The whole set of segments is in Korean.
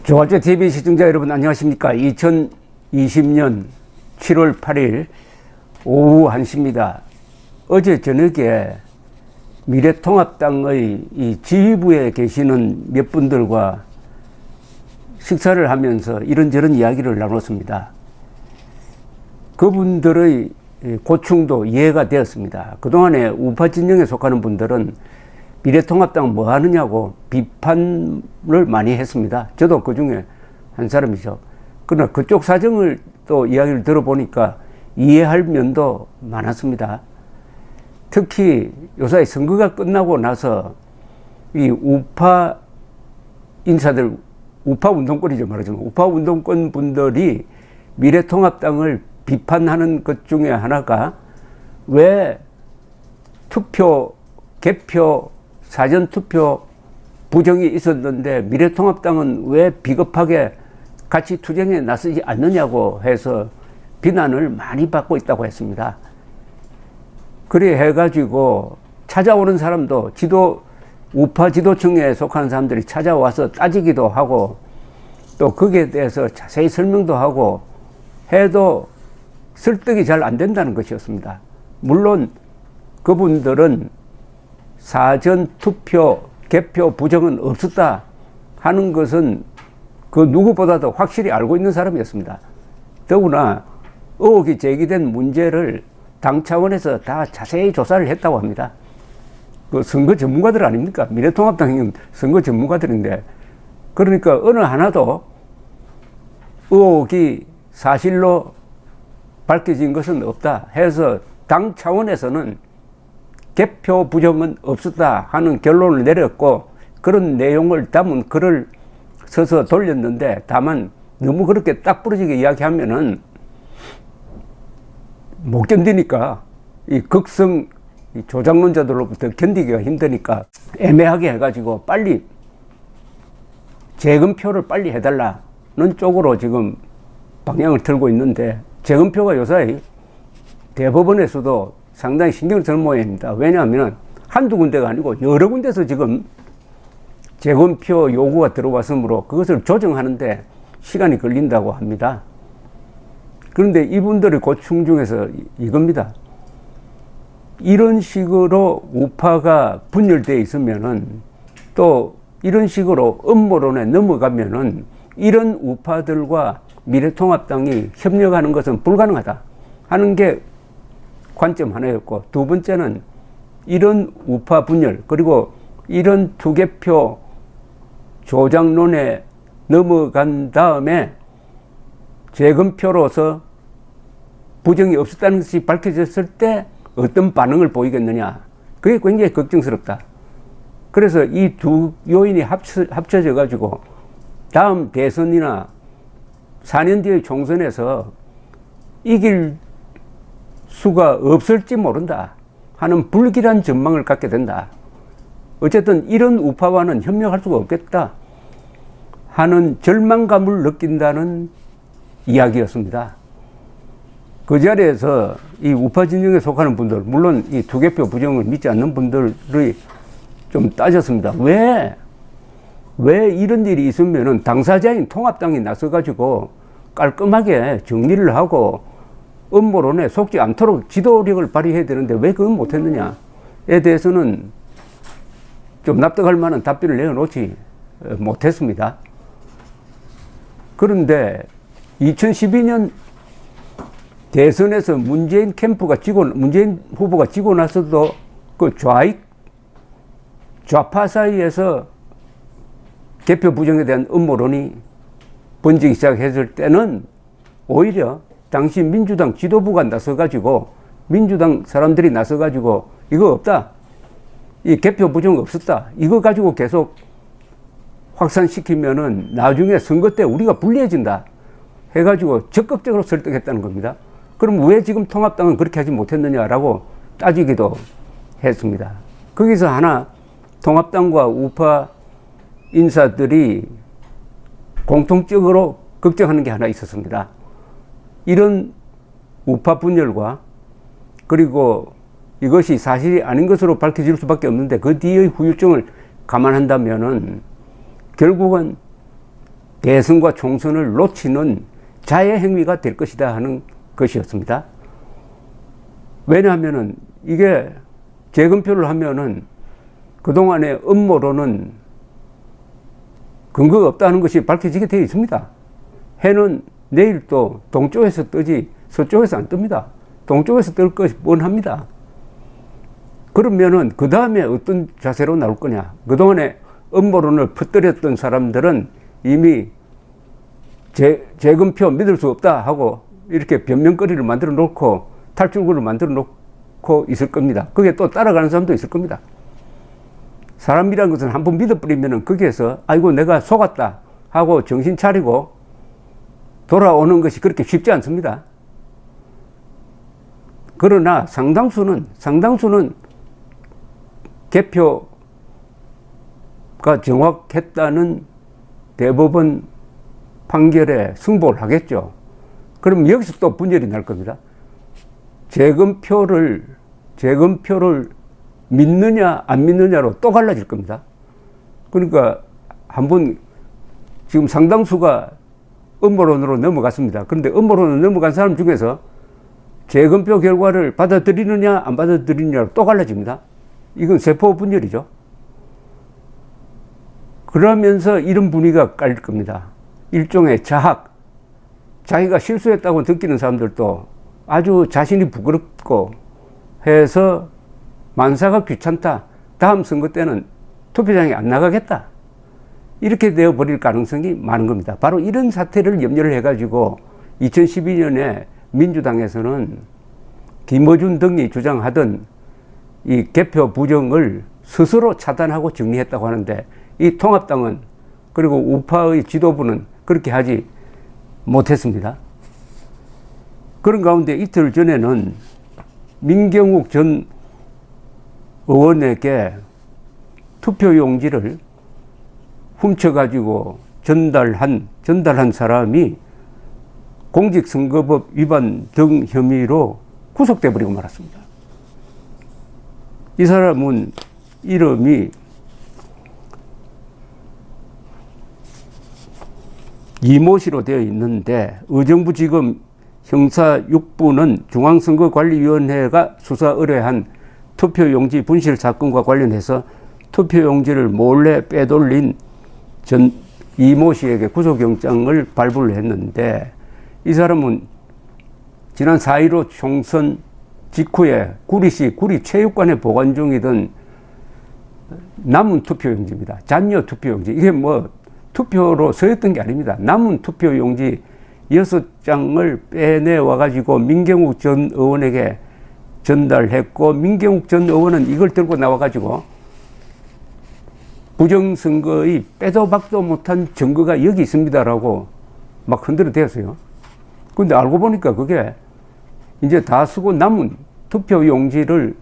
조갑제 TV 시청자 여러분 안녕하십니까. 2020년 7월 8일 오후 1시입니다. 어제 저녁에 미래통합당의 이 지휘부에 계시는 몇 분들과 식사를 하면서 이런저런 이야기를 나눴습니다. 그분들의 고충도 이해가 되었습니다. 그동안에 우파 진영에 속하는 분들은 미래통합당 뭐 하느냐고 비판을 많이 했습니다. 저도 그 중에 한 사람이죠. 그러나 그쪽 사정을 또 이야기를 들어보니까 이해할 면도 많았습니다. 특히 요새 선거가 끝나고 나서 이 우파 인사들, 우파 운동권이죠, 말하자면. 우파 운동권 분들이 미래통합당을 비판하는 것 중에 하나가 왜 투표, 개표, 사전투표 부정이 있었는데 미래통합당은 왜 비겁하게 같이 투쟁에 나서지 않느냐고 해서 비난을 많이 받고 있다고 했습니다. 그래 해가지고 찾아오는 사람도 우파 지도층에 속하는 사람들이 찾아와서 따지기도 하고 또 거기에 대해서 자세히 설명도 하고 해도 설득이 잘 안 된다는 것이었습니다. 물론 그분들은 사전투표, 개표 부정은 없었다 하는 것은 그 누구보다도 확실히 알고 있는 사람이었습니다. 더구나 의혹이 제기된 문제를 당 차원에서 다 자세히 조사를 했다고 합니다. 그 선거 전문가들 아닙니까? 미래통합당은 선거 전문가들인데, 그러니까 어느 하나도 의혹이 사실로 밝혀진 것은 없다 해서 당 차원에서는 개표 부정은 없었다 하는 결론을 내렸고, 그런 내용을 담은 글을 써서 돌렸는데, 다만 너무 그렇게 딱 부러지게 이야기하면은 못 견디니까 이 극성 조작론자들로부터 견디기가 힘드니까 애매하게 해가지고 빨리 재검표를 빨리 해달라는 쪽으로 지금 방향을 틀고 있는데, 재검표가 요새 대법원에서도 상당히 신경을 쓸 모양입니다. 왜냐하면 한두 군데가 아니고 여러 군데서 지금 재검표 요구가 들어왔으므로 그것을 조정하는데 시간이 걸린다고 합니다. 그런데 이분들의 고충 중에서 이겁니다. 이런 식으로 우파가 분열되어 있으면은, 또 이런 식으로 음모론에 넘어가면은 이런 우파들과 미래통합당이 협력하는 것은 불가능하다 하는 게 관점 하나였고, 두 번째는 이런 우파 분열, 그리고 이런 투개표 조작론에 넘어간 다음에 재검표로서 부정이 없었다는 것이 밝혀졌을 때 어떤 반응을 보이겠느냐, 그게 굉장히 걱정스럽다. 그래서 이 두 요인이 합쳐져 가지고 다음 대선이나 4년 뒤의 총선에서 이길 수가 없을지 모른다 하는 불길한 전망을 갖게 된다. 어쨌든 이런 우파와는 협력할 수가 없겠다 하는 절망감을 느낀다는 이야기였습니다. 그 자리에서 이 우파 진영에 속하는 분들, 물론 이 투개표 부정을 믿지 않는 분들이 좀 따졌습니다. 왜 이런 일이 있으면은 당사자인 통합당이 나서가지고 깔끔하게 정리를 하고 음모론에 속지 않도록 지도력을 발휘해야 되는데 왜 그건 못했느냐에 대해서는 좀 납득할 만한 답변을 내어놓지 못했습니다. 그런데 2012년 대선에서 문재인 후보가 지고 나서도 그 좌파 사이에서 개표 부정에 대한 음모론이 번지기 시작했을 때는 오히려 당시 민주당 지도부가 나서가지고, 민주당 사람들이 나서가지고 이거 없다, 이 개표 부정 없었다, 이거 가지고 계속 확산시키면은 나중에 선거 때 우리가 불리해진다 해가지고 적극적으로 설득했다는 겁니다. 그럼 왜 지금 통합당은 그렇게 하지 못했느냐라고 따지기도 했습니다. 거기서 하나 통합당과 우파 인사들이 공통적으로 걱정하는 게 하나 있었습니다. 이런 우파 분열과, 그리고 이것이 사실이 아닌 것으로 밝혀질 수밖에 없는데 그 뒤의 후유증을 감안한다면은 결국은 대선과 총선을 놓치는 자해 행위가 될 것이다 하는 것이었습니다. 왜냐하면은 이게 재검표를 하면은 그동안의 음모론은 근거가 없다는 것이 밝혀지게 되어 있습니다. 해는 내일 또 동쪽에서 뜨지 서쪽에서 안 뜹니다. 동쪽에서 뜰 것이 뻔합니다. 그러면은 그 다음에 어떤 자세로 나올 거냐. 그동안에 음모론을 퍼뜨렸던 사람들은 이미 재검표 믿을 수 없다 하고 이렇게 변명거리를 만들어 놓고 탈출구를 만들어 놓고 있을 겁니다. 그게 또 따라가는 사람도 있을 겁니다. 사람이라는 것은 한번 믿어버리면은 거기에서 아이고 내가 속았다 하고 정신 차리고 돌아오는 것이 그렇게 쉽지 않습니다. 그러나 상당수는 개표가 정확했다는 대법원 판결에 승복을 하겠죠. 그럼 여기서 또 분열이 날 겁니다. 재검표를 믿느냐 안 믿느냐로 또 갈라질 겁니다. 그러니까 한번 지금 상당수가 음모론으로 넘어갔습니다. 그런데 음모론으로 넘어간 사람 중에서 재검표 결과를 받아들이느냐 안 받아들이느냐로 또 갈라집니다. 이건 세포 분열이죠. 그러면서 이런 분위기가 깔릴 겁니다. 일종의 자학, 자기가 실수했다고 느끼는 사람들도 아주 자신이 부끄럽고 해서 만사가 귀찮다. 다음 선거 때는 투표장에 안 나가겠다. 이렇게 되어버릴 가능성이 많은 겁니다. 바로 이런 사태를 염려를 해가지고 2012년에 민주당에서는 김어준 등이 주장하던 이 개표 부정을 스스로 차단하고 정리했다고 하는데 이 통합당은 그리고 우파의 지도부는 그렇게 하지 못했습니다. 그런 가운데 이틀 전에는 민경욱 전 의원에게 투표용지를 훔쳐가지고 전달한 사람이 공직선거법 위반 등 혐의로 구속돼 버리고 말았습니다. 이 사람은 이름이 이모씨로 되어 있는데 의정부지검 형사 6부는 중앙선거관리위원회가 수사 의뢰한 투표용지 분실 사건과 관련해서 투표용지를 몰래 빼돌린 이모씨에게 구속영장을 발부를 했는데 이 사람은 지난 4.15 총선 직후에 구리시 구리체육관에 보관 중이던 남은 투표용지입니다. 잔여 투표용지. 이게 뭐 투표로 서였던 게 아닙니다. 남은 투표용지 6장을 빼내와가지고 민경욱 전 의원에게 전달했고, 민경욱 전 의원은 이걸 들고 나와가지고 부정선거의 빼도 박도 못한 증거가 여기 있습니다라고 막 흔들어 대었어요. 근데 알고 보니까 그게 이제 다 쓰고 남은 투표용지를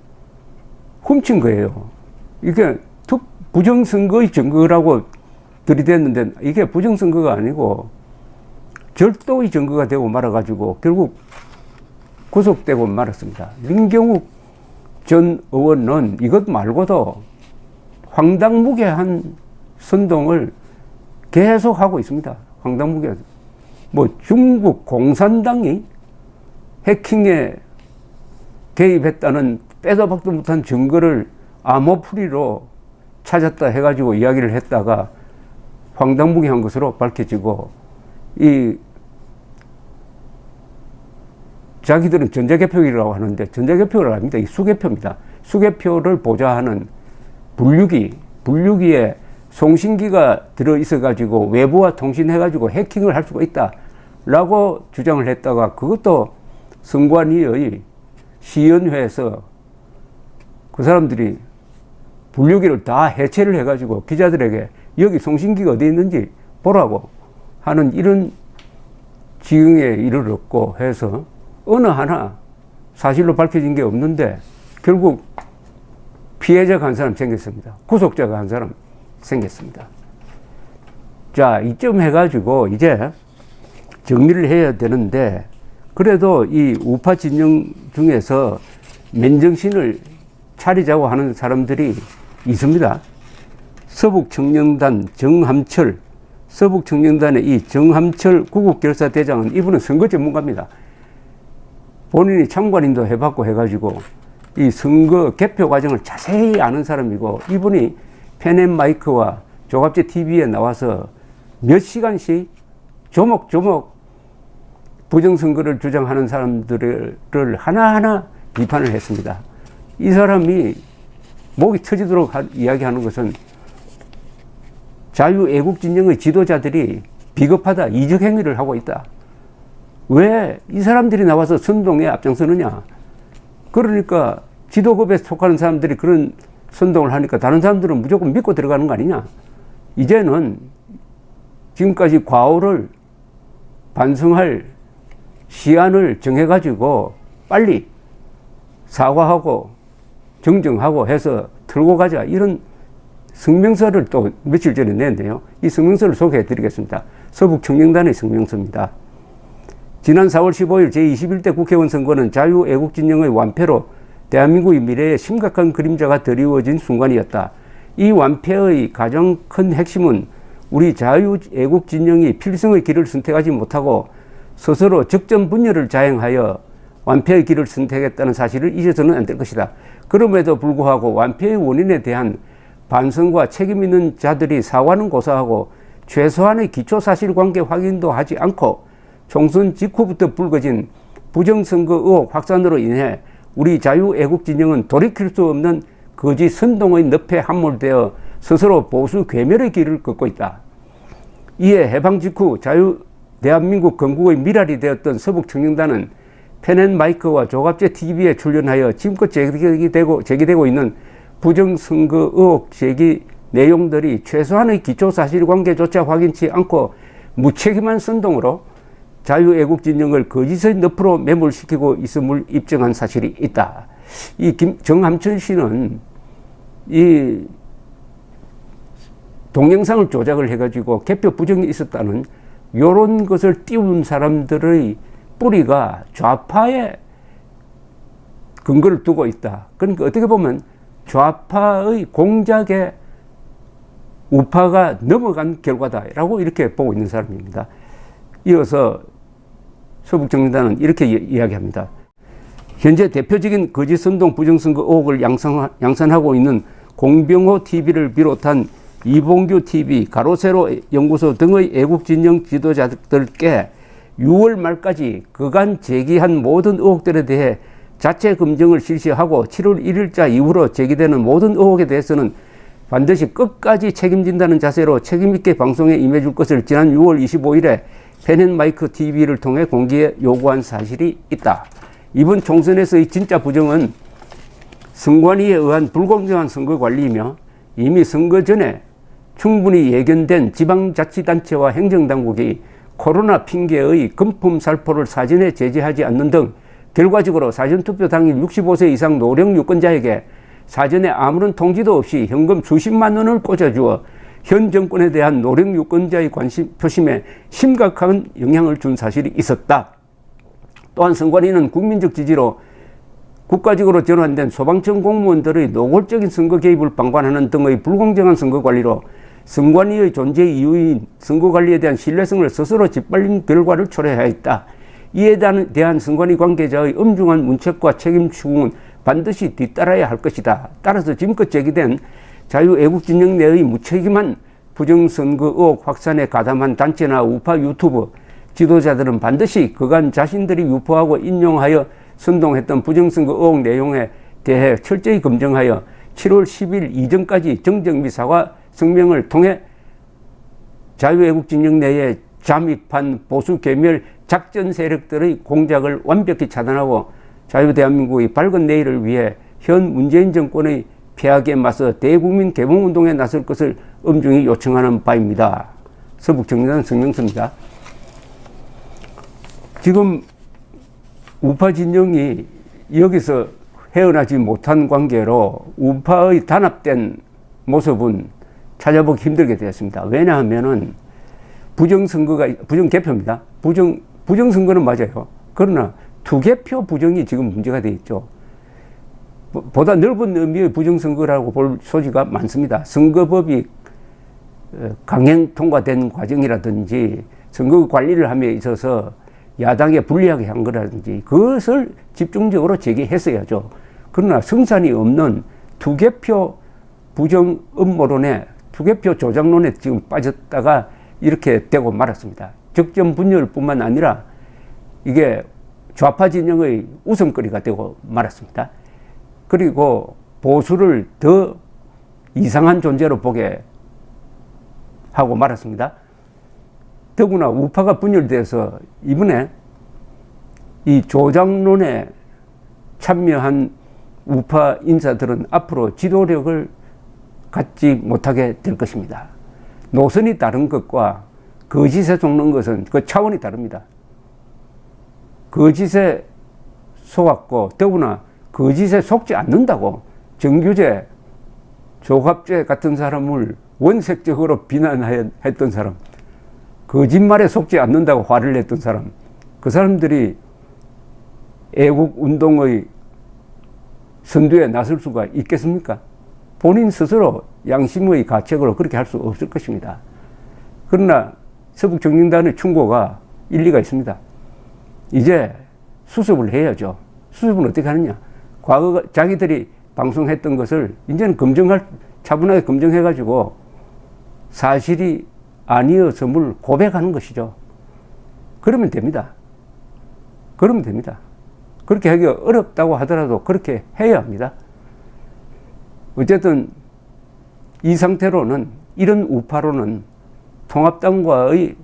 훔친 거예요. 이게 부정선거의 증거라고 들이댔는데 이게 부정선거가 아니고 절도의 증거가 되고 말아가지고 결국 구속되고 말았습니다. 민경욱 전 의원은 이것 말고도 황당무계한 선동을 계속 하고 있습니다. 황당무계. 뭐 중국 공산당이 해킹에 개입했다는 빼도 박도 못한 증거를 암호풀이로 찾았다 해가지고 이야기를 했다가 황당무계한 것으로 밝혀지고, 이 자기들은 전자개표기라고 하는데 전자개표를 아닙니다. 이 수개표입니다. 수개표를 보좌하는 분류기에 송신기가 들어있어가지고 외부와 통신해가지고 해킹을 할 수가 있다라고 주장을 했다가 그것도 선관위의 시연회에서 그 사람들이 분류기를 다 해체를 해가지고 기자들에게 여기 송신기가 어디 있는지 보라고 하는 이런 지경에 이르렀고 해서 어느 하나 사실로 밝혀진 게 없는데 결국 피해자가 한 사람 생겼습니다. 구속자가 한 사람 생겼습니다. 자, 이쯤 해가지고 이제 정리를 해야 되는데, 그래도 이 우파 진영 중에서 맨정신을 차리자고 하는 사람들이 있습니다. 서북청년단 정함철 서북청년단의 이 정함철 구국결사대장은 이분은 선거 전문가입니다. 본인이 참관인도 해봤고 해가지고 이 선거 개표 과정을 자세히 아는 사람이고, 이분이 펜앤마이크와 조갑제 TV에 나와서 몇 시간씩 조목조목 부정선거를 주장하는 사람들을 하나하나 비판을 했습니다. 이 사람이 목이 터지도록 이야기하는 것은 자유애국진영의 지도자들이 비겁하다, 이적행위를 하고 있다. 왜 이 사람들이 나와서 선동에 앞장서느냐. 그러니까 지도급에 속하는 사람들이 그런 선동을 하니까 다른 사람들은 무조건 믿고 들어가는 거 아니냐. 이제는 지금까지 과오를 반성할 시한을 정해가지고 빨리 사과하고 정정하고 해서 틀고 가자, 이런 성명서를 또 며칠 전에 냈는데요. 이 성명서를 소개해 드리겠습니다. 서북청년단의 성명서입니다. 지난 4월 15일 제21대 국회의원 선거는 자유애국진영의 완패로 대한민국의 미래에 심각한 그림자가 드리워진 순간이었다. 이 완패의 가장 큰 핵심은 우리 자유애국진영이 필승의 길을 선택하지 못하고 스스로 적전 분열을 자행하여 완패의 길을 선택했다는 사실을 잊어서는 안 될 것이다. 그럼에도 불구하고 완패의 원인에 대한 반성과 책임 있는 자들이 사과는 고사하고 최소한의 기초사실관계 확인도 하지 않고 총선 직후부터 불거진 부정선거 의혹 확산으로 인해 우리 자유애국진영은 돌이킬 수 없는 거짓 선동의 늪에 함몰되어 스스로 보수 괴멸의 길을 걷고 있다. 이에 해방 직후 대한민국 건국의 미랄이 되었던 서북청년단은 펜앤마이크와 조갑제 TV에 출연하여 지금껏 제기되고 있는 부정선거 의혹 제기 내용들이 최소한의 기초사실관계조차 확인치 않고 무책임한 선동으로 자유애국진영을 거짓의 늪으로 매몰시키고 있음을 입증한 사실이 있다. 이 정함철 씨는 이 동영상을 조작을 해가지고 개표 부정이 있었다는 요런 것을 띄운 사람들의 뿌리가 좌파에 근거를 두고 있다. 그러니까 어떻게 보면 좌파의 공작에 우파가 넘어간 결과다라고 이렇게 보고 있는 사람입니다. 이어서 서북청년단은 이렇게 이야기합니다. 현재 대표적인 거짓선동 부정선거 의혹을 양산하고 있는 공병호 TV를 비롯한 이봉규 TV, 가로세로 연구소 등의 애국진영 지도자들께 6월 말까지 그간 제기한 모든 의혹들에 대해 자체 검증을 실시하고 7월 1일자 이후로 제기되는 모든 의혹에 대해서는 반드시 끝까지 책임진다는 자세로 책임있게 방송에 임해줄 것을 지난 6월 25일에 펜앤마이크 TV를 통해 공개에 요구한 사실이 있다. 이번 총선에서의 진짜 부정은 선관위에 의한 불공정한 선거 관리이며 이미 선거 전에 충분히 예견된 지방자치단체와 행정당국이 코로나 핑계의 금품 살포를 사전에 제재하지 않는 등 결과적으로 사전투표 당일 65세 이상 노령 유권자에게 사전에 아무런 통지도 없이 현금 수십만 원을 꽂아주어 현 정권에 대한 노령 유권자의 표심에 심각한 영향을 준 사실이 있었다. 또한 선관위는 국민적 지지로 국가적으로 전환된 소방청 공무원들의 노골적인 선거 개입을 방관하는 등의 불공정한 선거 관리로 선관위의 존재 이유인 선거관리에 대한 신뢰성을 스스로 짓밟린 결과를 초래하였다. 이에 대한 선관위 관계자의 엄중한 문책과 책임 추궁은 반드시 뒤따라야 할 것이다. 따라서 지금껏 제기된 자유애국진영 내의 무책임한 부정선거 의혹 확산에 가담한 단체나 우파 유튜브 지도자들은 반드시 그간 자신들이 유포하고 인용하여 선동했던 부정선거 의혹 내용에 대해 철저히 검증하여 7월 10일 이전까지 정정 및 사과 성명을 통해 자유애국진영 내에 잠입한 보수 괴멸 작전 세력들의 공작을 완벽히 차단하고 자유대한민국의 밝은 내일을 위해 현 문재인 정권의 폐악에 맞서 대국민 개봉운동에 나설 것을 엄중히 요청하는 바입니다. 서북청년단 성명서입니다. 지금 우파 진영이 여기서 헤어나지 못한 관계로 우파의 단합된 모습은 찾아보기 힘들게 되었습니다. 왜냐하면은 부정개표입니다. 부정선거는 맞아요. 그러나 투개표 부정이 지금 문제가 되어 있죠. 보다 넓은 의미의 부정선거라고 볼 소지가 많습니다. 선거법이 강행 통과된 과정이라든지 선거 관리를 함에 있어서 야당에 불리하게 한 거라든지 그것을 집중적으로 제기했어야죠. 그러나 성산이 없는 투개표 부정 음모론에 투개표 조작론에 지금 빠졌다가 이렇게 되고 말았습니다. 적정 분열뿐만 아니라 이게 좌파 진영의 웃음거리가 되고 말았습니다. 그리고 보수를 더 이상한 존재로 보게 하고 말았습니다. 더구나 우파가 분열돼서 이번에 이 조작론에 참여한 우파 인사들은 앞으로 지도력을 갖지 못하게 될 것입니다. 노선이 다른 것과 거짓에 속는 것은 그 차원이 다릅니다. 거짓에 속았고 더구나 거짓에 속지 않는다고 정규재, 조갑재 같은 사람을 원색적으로 비난했던 사람, 거짓말에 속지 않는다고 화를 냈던 사람, 그 사람들이 애국운동의 선두에 나설 수가 있겠습니까? 본인 스스로 양심의 가책으로 그렇게 할 수 없을 것입니다. 그러나 서북정ring단의 충고가 일리가 있습니다. 이제 수습을 해야죠. 수습은 어떻게 하느냐? 과거 자기들이 방송했던 것을 이제는 차분하게 검증해가지고 사실이 아니었음을 고백하는 것이죠. 그러면 됩니다. 그러면 됩니다. 그렇게 하기가 어렵다고 하더라도 그렇게 해야 합니다. 어쨌든 이 상태로는 이런 우파로는 통합당과의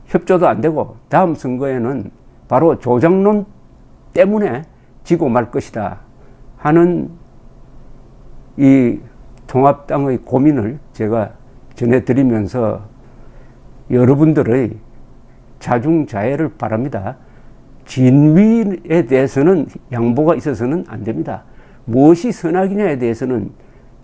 협조도 안 되고 다음 선거에는 바로 조작론 때문에 지고 말 것이다 하는 이 통합당의 고민을 제가 전해드리면서 여러분들의 자중자애를 바랍니다. 진위에 대해서는 양보가 있어서는 안 됩니다. 무엇이 선악이냐에 대해서는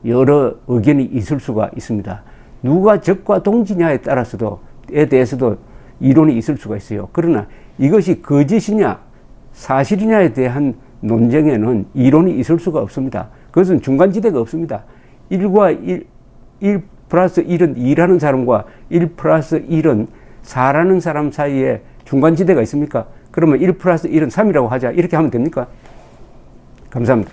여러 의견이 있을 수가 있습니다. 누가 적과 동지냐에 따라서도에 대해서도 이론이 있을 수가 있어요. 그러나 이것이 거짓이냐 사실이냐에 대한 논쟁에는 이론이 있을 수가 없습니다. 그것은 중간지대가 없습니다. 1과 1 플러스 1은 2라는 사람과 1 플러스 1은 4라는 사람 사이에 중간지대가 있습니까? 그러면 1 플러스 1은 3이라고 하자. 이렇게 하면 됩니까? 감사합니다.